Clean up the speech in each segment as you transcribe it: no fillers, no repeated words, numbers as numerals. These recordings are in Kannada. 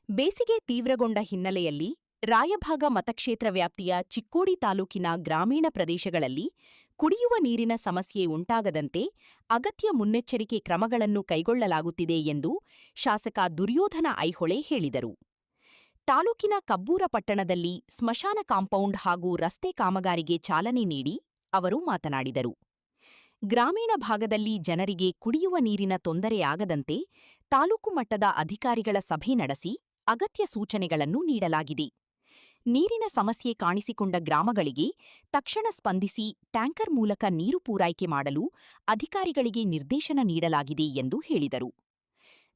ಬೇಸಿಗೆ ತೀವ್ರಗೊಂಡ ಹಿನ್ನೆಲೆಯಲ್ಲಿ ರಾಯಭಾಗ ಮತಕ್ಷೇತ್ರ ವ್ಯಾಪ್ತಿಯ ಚಿಕ್ಕೋಡಿ ತಾಲೂಕಿನ ಗ್ರಾಮೀಣ ಪ್ರದೇಶಗಳಲ್ಲಿ ಕುಡಿಯುವ ನೀರಿನ ಸಮಸ್ಯೆ ಉಂಟಾಗದಂತೆ ಅಗತ್ಯ ಮುನ್ನೆಚ್ಚರಿಕೆ ಕ್ರಮಗಳನ್ನು ಕೈಗೊಳ್ಳಲಾಗುತ್ತಿದೆ ಎಂದು ಶಾಸಕ ದುರ್ಯೋಧನ ಐಹೊಳೆ ಹೇಳಿದರು. ತಾಲೂಕಿನ ಕಬ್ಬೂರ ಪಟ್ಟಣದಲ್ಲಿ ಸ್ಮಶಾನ ಕಾಂಪೌಂಡ್ ಹಾಗೂ ರಸ್ತೆ ಕಾಮಗಾರಿಗೆ ಚಾಲನೆ ನೀಡಿ ಅವರು ಮಾತನಾಡಿದರು. ಗ್ರಾಮೀಣ ಭಾಗದಲ್ಲಿ ಜನರಿಗೆ ಕುಡಿಯುವ ನೀರಿನ ತೊಂದರೆಯಾಗದಂತೆ ತಾಲೂಕು ಮಟ್ಟದ ಅಧಿಕಾರಿಗಳ ಸಭೆ ನಡೆಸಿ ಅಗತ್ಯ ಸೂಚನೆಗಳನ್ನು ನೀಡಲಾಗಿದೆ. ನೀರಿನ ಸಮಸ್ಯೆ ಕಾಣಿಸಿಕೊಂಡ ಗ್ರಾಮಗಳಿಗೆ ತಕ್ಷಣ ಸ್ಪಂದಿಸಿ ಟ್ಯಾಂಕರ್ ಮೂಲಕ ನೀರು ಪೂರೈಕೆ ಮಾಡಲು ಅಧಿಕಾರಿಗಳಿಗೆ ನಿರ್ದೇಶನ ನೀಡಲಾಗಿದೆ ಎಂದು ಹೇಳಿದರು.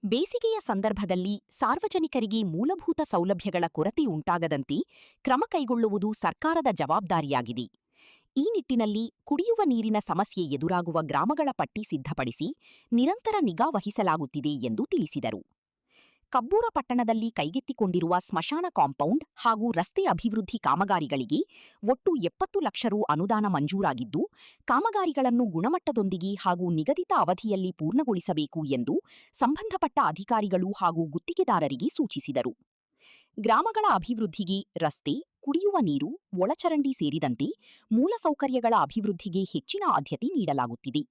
ಬೇಸಿಗೆಯ ಸಂದರ್ಭದಲ್ಲಿ ಸಾರ್ವಜನಿಕರಿಗೆ ಮೂಲಭೂತ ಸೌಲಭ್ಯಗಳ ಕೊರತೆ ಉಂಟಾಗದಂತೆ ಕ್ರಮ ಕೈಗೊಳ್ಳುವುದು ಸರ್ಕಾರದ ಜವಾಬ್ದಾರಿಯಾಗಿದೆ. ಈ ನಿಟ್ಟಿನಲ್ಲಿ ಕುಡಿಯುವ ನೀರಿನ ಸಮಸ್ಯೆ ಎದುರಾಗುವ ಗ್ರಾಮಗಳ ಪಟ್ಟಿ ಸಿದ್ಧಪಡಿಸಿ ನಿರಂತರ ನಿಗಾ ವಹಿಸಲಾಗುತ್ತಿದೆ ಎಂದು ತಿಳಿಸಿದರು. ಕಬ್ಬೂರ ಪಟ್ಟಣದಲ್ಲಿ ಕೈಗೆತ್ತಿಕೊಂಡಿರುವ ಸ್ಮಶಾನ ಕಾಂಪೌಂಡ್ ಹಾಗೂ ರಸ್ತೆ ಅಭಿವೃದ್ಧಿ ಕಾಮಗಾರಿಗಳಿಗೆ ಒಟ್ಟು 70 ಲಕ್ಷ ರು ಅನುದಾನ ಮಂಜೂರಾಗಿದ್ದು, ಕಾಮಗಾರಿಗಳನ್ನು ಗುಣಮಟ್ಟದೊಂದಿಗೆ ಹಾಗೂ ನಿಗದಿತ ಅವಧಿಯಲ್ಲಿ ಪೂರ್ಣಗೊಳಿಸಬೇಕು ಎಂದು ಸಂಬಂಧಪಟ್ಟ ಅಧಿಕಾರಿಗಳು ಹಾಗೂ ಗುತ್ತಿಗೆದಾರರಿಗೆ ಸೂಚಿಸಿದರು. ಗ್ರಾಮಗಳ ಅಭಿವೃದ್ಧಿಗೆ ರಸ್ತೆ, ಕುಡಿಯುವ ನೀರು, ಒಳಚರಂಡಿ ಸೇರಿದಂತೆ ಮೂಲಸೌಕರ್ಯಗಳ ಅಭಿವೃದ್ಧಿಗೆ ಹೆಚ್ಚಿನ ಆದ್ಯತೆ ನೀಡಲಾಗುತ್ತಿದೆ.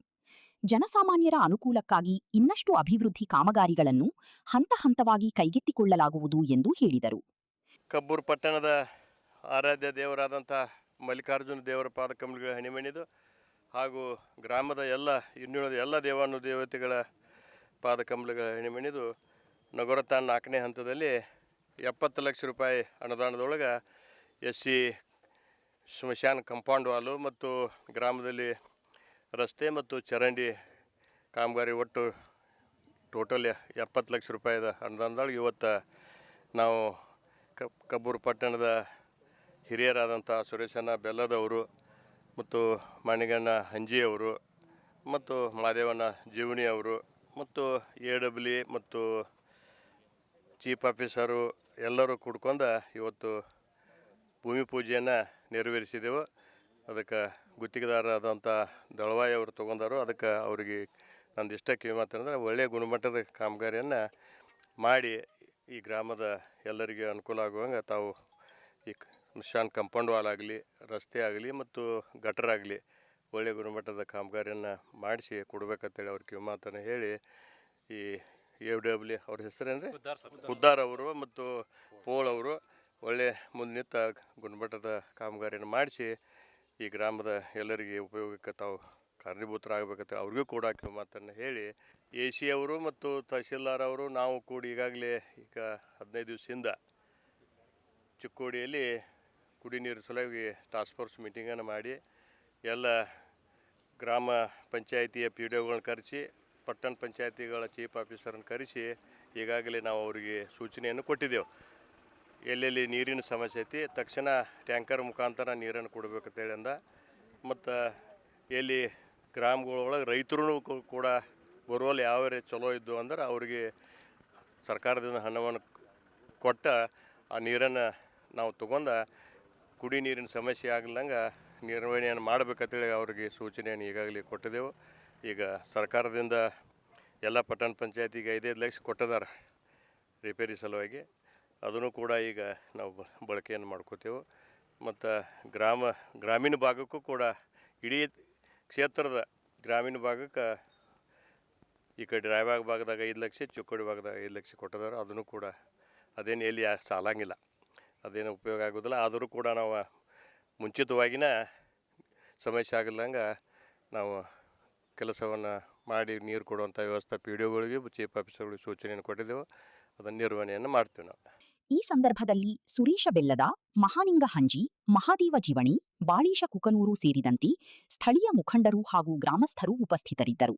ಜನಸಾಮಾನ್ಯರ ಅನುಕೂಲಕ್ಕಾಗಿ ಇನ್ನಷ್ಟು ಅಭಿವೃದ್ಧಿ ಕಾಮಗಾರಿಗಳನ್ನು ಹಂತ ಹಂತವಾಗಿ ಕೈಗೆತ್ತಿಕೊಳ್ಳಲಾಗುವುದು ಎಂದು ಹೇಳಿದರು. ಕಬ್ಬೂರು ಪಟ್ಟಣದ ಆರಾಧ್ಯ ದೇವರಾದಂಥ ಮಲ್ಲಿಕಾರ್ಜುನ ದೇವರ ಪಾದಕಮಲಗಳ ಹಣಿಮಣಿದು ಹಾಗೂ ಗ್ರಾಮದ ಇನ್ನುಳಿದ ಎಲ್ಲ ದೇವಾನುದೇವತೆಗಳ ಪಾದಕಮಲಗಳ ಹಣಿಮಣಿದು ನಗರತಾನ್ 4ನೇ ಹಂತದಲ್ಲಿ 70 ಲಕ್ಷ ರೂಪಾಯಿ ಅನುದಾನದೊಳಗೆ SC ಸ್ಮಶಾನ ಕಂಪೌಂಡ್ ವಾಲು ಮತ್ತು ಗ್ರಾಮದಲ್ಲಿ ರಸ್ತೆ ಮತ್ತು ಚರಂಡಿ ಕಾಮಗಾರಿ ಒಟ್ಟು ಟೋಟಲ್ 70 ಲಕ್ಷ ರೂಪಾಯಿದ ಅನುದಾನದೊಳಗೆ ಇವತ್ತು ನಾವು ಕಬ್ಬೂರು ಪಟ್ಟಣದ ಹಿರಿಯರಾದಂಥ ಸುರೇಶಣ್ಣ ಬೆಲ್ಲದವರು ಮತ್ತು ಮಾಣಿಗಣ್ಣ ಹಂಜಿಯವರು ಮತ್ತು ಮಾದೇವಣ್ಣ ಜೀವಣಿಯವರು ಮತ್ತು AWE ಮತ್ತು ಚೀಫ್ ಆಫೀಸರು ಎಲ್ಲರೂ ಕೂಡ್ಕೊಂಡು ಇವತ್ತು ಭೂಮಿ ಪೂಜೆಯನ್ನು ನೆರವೇರಿಸಿದೆವು. ಅದಕ್ಕೆ ಗುತ್ತಿಗೆದಾರರಾದಂಥ ದಳವಾಯಿ ಅವರು ತೊಗೊಂಡರು. ಅದಕ್ಕೆ ಅವರಿಗೆ ನಂದು ಇಷ್ಟ ಕಿವಿ ಮಾತಂದ್ರೆ ಒಳ್ಳೆಯ ಗುಣಮಟ್ಟದ ಕಾಮಗಾರಿಯನ್ನು ಮಾಡಿ ಈ ಗ್ರಾಮದ ಎಲ್ಲರಿಗೆ ಅನುಕೂಲ ಆಗುವಂಗೆ ತಾವು ಈ ಸ್ಮಶಾನ ಕಂಪೌಂಡ್ ವಾಲ್ ಆಗಲಿ, ರಸ್ತೆ ಆಗಲಿ ಮತ್ತು ಗಟರ್ ಆಗಲಿ ಒಳ್ಳೆಯ ಗುಣಮಟ್ಟದ ಕಾಮಗಾರಿಯನ್ನು ಮಾಡಿಸಿ ಕೊಡಬೇಕಂತೇಳಿ ಅವ್ರ ಕಿವಿ ಮಾತನ್ನು ಹೇಳಿ, ಈ AWE ಅವ್ರ ಹೆಸರೇನ್ರಿ ಹುದ್ದಾರ್ ಅವರು ಮತ್ತು ಪೋಳ್ ಅವರು ಒಳ್ಳೆ ಮುಂದಿನಿಂದ ಗುಣಮಟ್ಟದ ಕಾಮಗಾರಿಯನ್ನು ಮಾಡಿಸಿ ಈ ಗ್ರಾಮದ ಎಲ್ಲರಿಗೆ ಉಪಯೋಗಕ್ಕೆ ತಾವು ಕಾರಣೀಭೂತರಾಗಬೇಕಂತ ಅವ್ರಿಗೂ ಕೂಡ ಕಿವಿ ಮಾತನ್ನು ಹೇಳಿ, AC ಅವರು ಮತ್ತು ತಹಶೀಲ್ದಾರ್ ಅವರು ನಾವು ಕೂಡಿ ಈಗಾಗಲೇ 15 ದಿವಸದಿಂದ ಚಿಕ್ಕೋಡಿಯಲ್ಲಿ ಕುಡಿ ನೀರು ಸಲುವಾಗಿ ಟಾಸ್ಕ್ ಫೋರ್ಸ್ ಮೀಟಿಂಗನ್ನು ಮಾಡಿ ಎಲ್ಲ ಗ್ರಾಮ ಪಂಚಾಯಿತಿಯ PDOಗಳನ್ನ ಕರೆಸಿ, ಪಟ್ಟಣ ಪಂಚಾಯಿತಿಗಳ ಚೀಫ್ ಆಫೀಸರನ್ನು ಕರೆಸಿ ಈಗಾಗಲೇ ನಾವು ಅವರಿಗೆ ಸೂಚನೆಯನ್ನು ಕೊಟ್ಟಿದ್ದೆವು. ಎಲ್ಲೆಲ್ಲಿ ನೀರಿನ ಸಮಸ್ಯೆ ಐತಿ ತಕ್ಷಣ ಟ್ಯಾಂಕರ್ ಮುಖಾಂತರ ನೀರನ್ನು ಕೊಡಬೇಕಂತೇಳಿ ಅಂದ. ಮತ್ತು ಎಲ್ಲಿ ಗ್ರಾಮಗಳೊಳಗೆ ರೈತರು ಕೂಡ ಬೋರ್ವೆಲ್ ಯಾವ ಚಲೋ ಇದ್ದು ಅಂದ್ರೆ ಅವರಿಗೆ ಸರ್ಕಾರದಿಂದ ಹಣವನ್ನು ಕೊಟ್ಟ ಆ ನೀರನ್ನು ನಾವು ತೊಗೊಂಡು ಕುಡಿ ನೀರಿನ ಸಮಸ್ಯೆ ಆಗಲಂಗೆ ನಿರ್ವಹಣೆಯನ್ನು ಮಾಡಬೇಕಂತೇಳಿ ಅವರಿಗೆ ಸೂಚನೆಯನ್ನು ಈಗಾಗಲೇ ಕೊಟ್ಟಿದ್ದೆವು. ಈಗ ಸರ್ಕಾರದಿಂದ ಎಲ್ಲ ಪಟ್ಟಣ ಪಂಚಾಯತಿಗೆ 5-5 ಲಕ್ಷ ಕೊಟ್ಟಿದ್ದಾರೆ ರಿಪೇರಿ ಸಲುವಾಗಿ. ಅದನ್ನು ಕೂಡ ಈಗ ನಾವು ಬಳಕೆಯನ್ನು ಮಾಡ್ಕೋತೇವೆ. ಮತ್ತು ಗ್ರಾಮೀಣ ಭಾಗಕ್ಕೂ ಕೂಡ ಇಡೀ ಕ್ಷೇತ್ರದ ಗ್ರಾಮೀಣ ಭಾಗಕ್ಕೆ ಈ ಕಡೆ ರಾಯಬಾಗ ಭಾಗದಾಗ 5 ಲಕ್ಷ, ಚಿಕ್ಕೋಡಿ ಭಾಗದಾಗ 5 ಲಕ್ಷ ಕೊಟ್ಟಿದ್ದಾರೆ. ಅದನ್ನು ಕೂಡ ಅದೇನು ಎಲ್ಲಿ ಸಾಲಂಗಿಲ್ಲ, ಅದೇನು ಉಪಯೋಗ ಆಗೋದಿಲ್ಲ. ಆದರೂ ಕೂಡ ನಾವು ಮುಂಚಿತವಾಗಿನ ಸಮಸ್ಯೆ ಆಗಲ್ದಂಗೆ ನಾವು ಕೆಲಸವನ್ನು ಮಾಡಿ ನೀರು ಕೊಡುವಂಥ ವ್ಯವಸ್ಥೆ PDOಗಳಿಗೆ ಚೀಫ್ ಆಫೀಸರ್ಗಳಿಗೆ ಸೂಚನೆಯನ್ನು ಕೊಟ್ಟಿದ್ದೆವು. ಅದನ್ನು ನಿರ್ವಹಣೆಯನ್ನು ಮಾಡ್ತೀವಿ ನಾವು. ಈ ಸಂದರ್ಭದಲ್ಲಿ ಸುರೇಶ ಬೆಲ್ಲದ, ಮಹಾನಿಂಗ ಹಂಜಿ, ಮಹಾದೇವ ಜಿವಣಿ, ಬಾಳೀಶ ಕುಕನೂರು ಸೇರಿದಂತೆ ಸ್ಥಳೀಯ ಮುಖಂಡರು ಹಾಗೂ ಗ್ರಾಮಸ್ಥರು ಉಪಸ್ಥಿತರಿದ್ದರು.